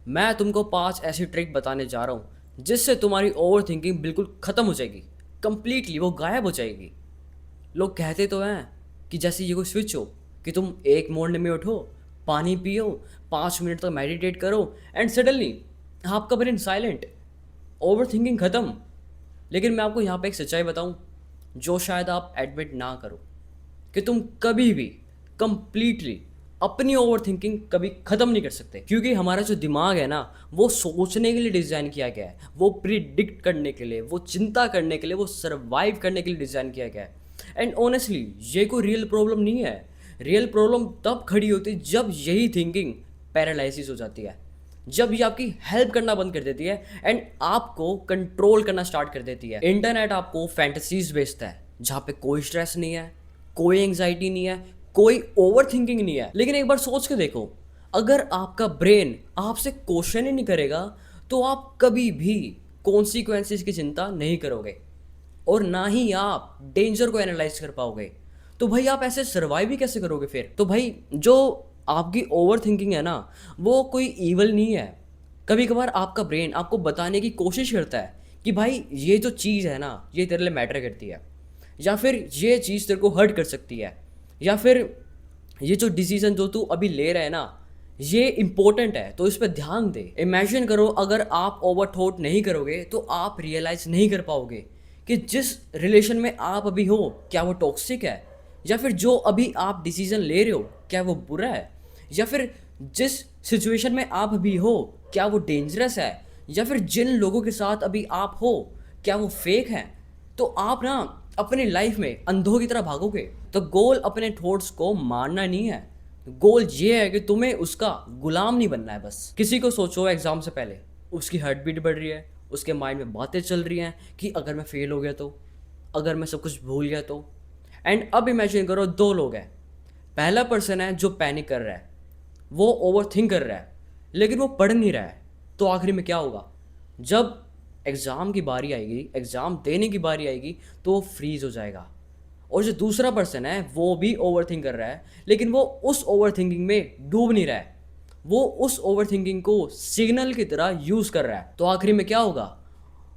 मैं तुमको 5 ऐसी ट्रिक बताने जा रहा हूँ जिससे तुम्हारी ओवर थिंकिंग बिल्कुल ख़त्म हो जाएगी। कंप्लीटली वो गायब हो जाएगी। लोग कहते तो हैं कि जैसे ये कोई स्विच हो कि तुम एक मोड में उठो, पानी पियो, 5 मिनट तक मेडिटेट करो एंड सडनली आपका ब्रेन साइलेंट, ओवर थिंकिंग ख़त्म। लेकिन मैं आपको यहाँ पे एक सच्चाई बताऊँ जो शायद आप एडमिट ना करो, कि तुम कभी भी कंप्लीटली अपनी ओवर थिंकिंग कभी ख़त्म नहीं कर सकते, क्योंकि हमारा जो दिमाग है ना वो सोचने के लिए डिज़ाइन किया गया है, वो प्रिडिक्ट करने के लिए, वो चिंता करने के लिए, वो सर्वाइव करने के लिए डिज़ाइन किया गया है। एंड ऑनेस्टली ये कोई रियल प्रॉब्लम नहीं है। रियल प्रॉब्लम तब खड़ी होती है जब यही थिंकिंग पैरालिसिस हो जाती है, जब ये आपकी हेल्प करना बंद कर देती है एंड आपको कंट्रोल करना स्टार्ट कर देती है। इंटरनेट आपको फैंटेसीज बेचता है जहाँ पे कोई स्ट्रेस नहीं है, कोई एंग्जाइटी नहीं है, कोई ओवर थिंकिंग नहीं है। लेकिन एक बार सोच के देखो, अगर आपका ब्रेन आपसे क्वेश्चन ही नहीं करेगा तो आप कभी भी कॉन्सिक्वेंसेस की चिंता नहीं करोगे और ना ही आप डेंजर को एनालाइज कर पाओगे। तो भाई आप ऐसे सर्वाइव ही कैसे करोगे फिर? तो भाई जो आपकी ओवर थिंकिंग है ना वो कोई ईवल नहीं है। कभी कभार आपका ब्रेन आपको बताने की कोशिश करता है कि भाई ये जो चीज़ है ना ये तेरे लिए मैटर करती है, या फिर ये चीज़ तेरे को हर्ट कर सकती है, या फिर ये जो डिसीजन जो तू अभी ले रहा है ना ये इंपॉर्टेंट है तो इस पर ध्यान दे। इमेजिन करो अगर आप ओवर थॉट नहीं करोगे तो आप रियलाइज नहीं कर पाओगे कि जिस रिलेशन में आप अभी हो क्या वो टॉक्सिक है, या फिर जो अभी आप डिसीजन ले रहे हो क्या वो बुरा है, या फिर जिस सिचुएशन में आप अभी हो क्या वो डेंजरस है, या फिर जिन लोगों के साथ अभी आप हो क्या वो फेक हैं। तो आप ना अपनी लाइफ में अंधों की तरह भागोगे। तो गोल अपने थॉट्स को मारना नहीं है, गोल ये है कि तुम्हें उसका गुलाम नहीं बनना है। बस किसी को सोचो एग्जाम से पहले उसकी हार्ट बीट बढ़ रही है, उसके माइंड में बातें चल रही हैं कि अगर मैं फेल हो गया तो, अगर मैं सब कुछ भूल गया तो। एंड अब इमेजिन करो दो लोग हैं, पहला पर्सन है जो पैनिक कर रहा है, वो ओवर थिंक कर रहा है लेकिन वो पढ़ नहीं रहा है। तो आखिरी में क्या होगा? जब एग्ज़ाम की बारी आएगी, एग्ज़ाम देने की बारी आएगी तो वो फ्रीज हो जाएगा। और जो दूसरा पर्सन है वो भी ओवर थिंक कर रहा है लेकिन वो उस ओवर थिंकिंग में डूब नहीं रहा है, वो उस ओवर थिंकिंग को सिग्नल की तरह यूज़ कर रहा है। तो आखिरी में क्या होगा?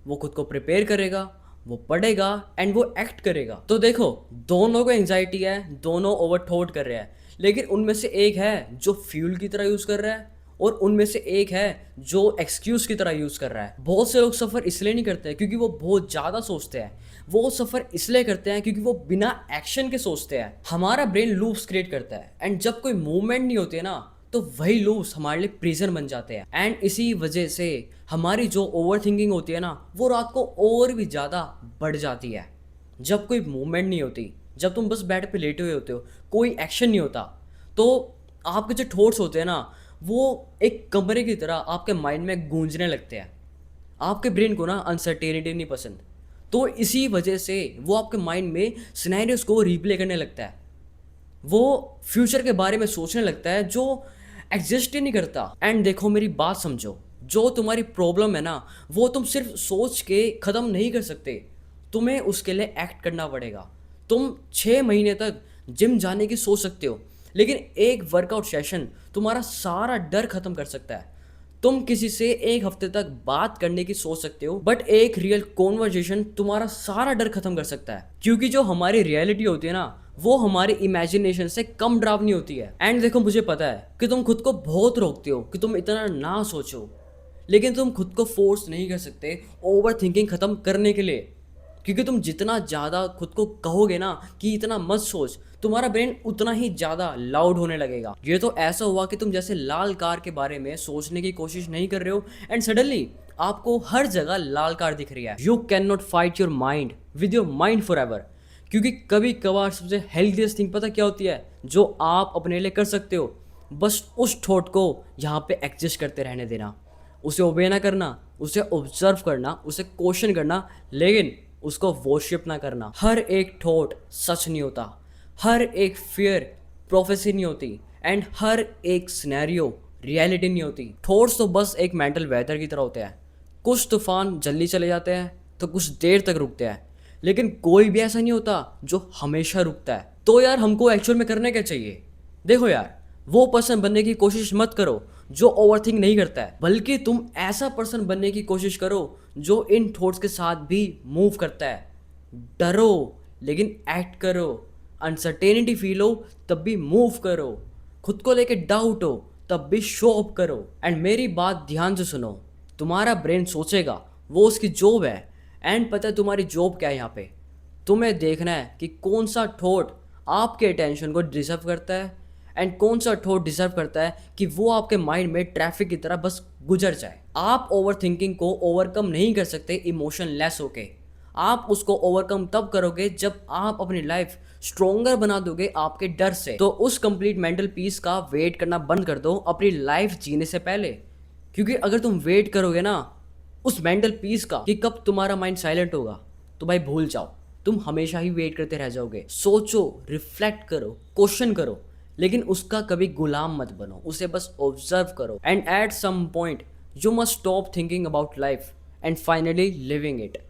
वो खुद को प्रिपेयर करेगा, वो पढ़ेगा एंड वो एक्ट करेगा। तो देखो दोनों को एंजाइटी है, दोनों ओवर थॉट कर रहे हैं, लेकिन उनमें से एक है जो फ्यूल की तरह यूज़ कर रहा है और उनमें से एक है जो एक्सक्यूज़ की तरह यूज़ कर रहा है। बहुत से लोग सफ़र इसलिए नहीं करते हैं क्योंकि वो बहुत ज़्यादा सोचते हैं, वो सफ़र इसलिए करते हैं क्योंकि वो बिना एक्शन के सोचते हैं। हमारा ब्रेन लूप्स क्रिएट करता है एंड जब कोई मूवमेंट नहीं होती है ना तो वही लूप्स हमारे लिए प्रिजन बन जाते हैं। एंड इसी वजह से हमारी जो ओवर थिंकिंग होती है ना वो रात को और भी ज़्यादा बढ़ जाती है। जब कोई मूवमेंट नहीं होती, जब तुम बस बेड पे लेटे हुए होते हो, कोई एक्शन नहीं होता, तो आपके जो थॉट्स होते हैं ना वो एक कमरे की तरह आपके माइंड में गूंजने लगते हैं। आपके ब्रेन को ना अनसर्टेनिटी नहीं पसंद, तो इसी वजह से वो आपके माइंड में सिनेरियोस को रिप्ले करने लगता है, वो फ्यूचर के बारे में सोचने लगता है जो एग्जिस्ट ही नहीं करता। एंड देखो मेरी बात समझो, जो तुम्हारी प्रॉब्लम है ना वो तुम सिर्फ सोच के ख़त्म नहीं कर सकते, तुम्हें उसके लिए एक्ट करना पड़ेगा। तुम 6 महीने तक जिम जाने की सोच सकते हो लेकिन एक वर्कआउट सेशन तुम्हारा सारा डर ख़त्म कर सकता है। तुम किसी से एक हफ्ते तक बात करने की सोच सकते हो बट एक रियल कॉन्वर्जेशन तुम्हारा सारा डर खत्म कर सकता है, क्योंकि जो हमारी रियलिटी होती है ना वो हमारी इमेजिनेशन से कम डरावनी होती है। एंड देखो मुझे पता है कि तुम खुद को बहुत रोकते हो कि तुम इतना ना सोचो, लेकिन तुम खुद को फोर्स नहीं कर सकते ओवर थिंकिंग ख़त्म करने के लिए, क्योंकि तुम जितना ज़्यादा खुद को कहोगे ना कि इतना मत सोच, तुम्हारा ब्रेन उतना ही ज़्यादा लाउड होने लगेगा। ये तो ऐसा हुआ कि तुम जैसे लाल कार के बारे में सोचने की कोशिश नहीं कर रहे हो एंड सडनली आपको हर जगह लाल कार दिख रही है। You can not fight your mind with your mind for ever, क्योंकि कभी कभार सबसे हेल्थीएस्ट थिंग पता क्या होती है जो आप अपने लिए कर सकते हो? बस उस थॉट को यहाँ पे एग्जिस्ट करते रहने देना, उसे ओबे ना करना, उसे ऑब्जर्व करना, उसे क्वेश्चन करना, लेकिन उसको वर्शिप ना करना। हर एक थॉट सच नहीं होता, हर एक फियर प्रोफेसी नहीं होती एंड हर एक सिनेरियो रियलिटी नहीं होती। थॉट्स तो बस एक मेंटल वेदर की तरह होते हैं, कुछ तूफान जल्दी चले जाते हैं तो कुछ देर तक रुकते हैं, लेकिन कोई भी ऐसा नहीं होता जो हमेशा रुकता है। तो यार हमको एक्चुअल में करना क्या चाहिए? देखो यार, वो पर्सन बनने की कोशिश मत करो जो ओवरथिंक नहीं करता है, बल्कि तुम ऐसा पर्सन बनने की कोशिश करो जो इन थॉट्स के साथ भी मूव करता है। डरो लेकिन एक्ट करो, अनसर्टेनिटी फील हो तब भी मूव करो, खुद को लेके डाउट हो तब भी शो अप करो। एंड मेरी बात ध्यान से सुनो, तुम्हारा ब्रेन सोचेगा वो उसकी जॉब है, एंड पता है तुम्हारी जॉब क्या है यहाँ पे? तुम्हें देखना है कि कौन सा थॉट आपके अटेंशन को डिजर्व करता है एंड कौन सा थॉट डिजर्व करता है कि वो आपके माइंड में ट्रैफिक की तरह बस गुजर जाए। आप ओवर थिंकिंग को ओवरकम नहीं कर सकते इमोशन लेस होके। आप उसको ओवरकम तब करोगे जब आप अपनी लाइफ स्ट्रोंगर बना दोगे आपके डर से। तो उस कंप्लीट मेंटल पीस का वेट करना बंद कर दो अपनी लाइफ जीने से पहले, क्योंकि अगर तुम वेट करोगे ना उस मेंटल पीस का कि कब तुम्हारा माइंड साइलेंट होगा, तो भाई भूल जाओ, तुम हमेशा ही वेट करते रह जाओगे। सोचो, रिफ्लेक्ट करो, क्वेश्चन करो, लेकिन उसका कभी गुलाम मत बनो, उसे बस ऑब्जर्व करो। And at some point you must stop thinking about life and finally living it.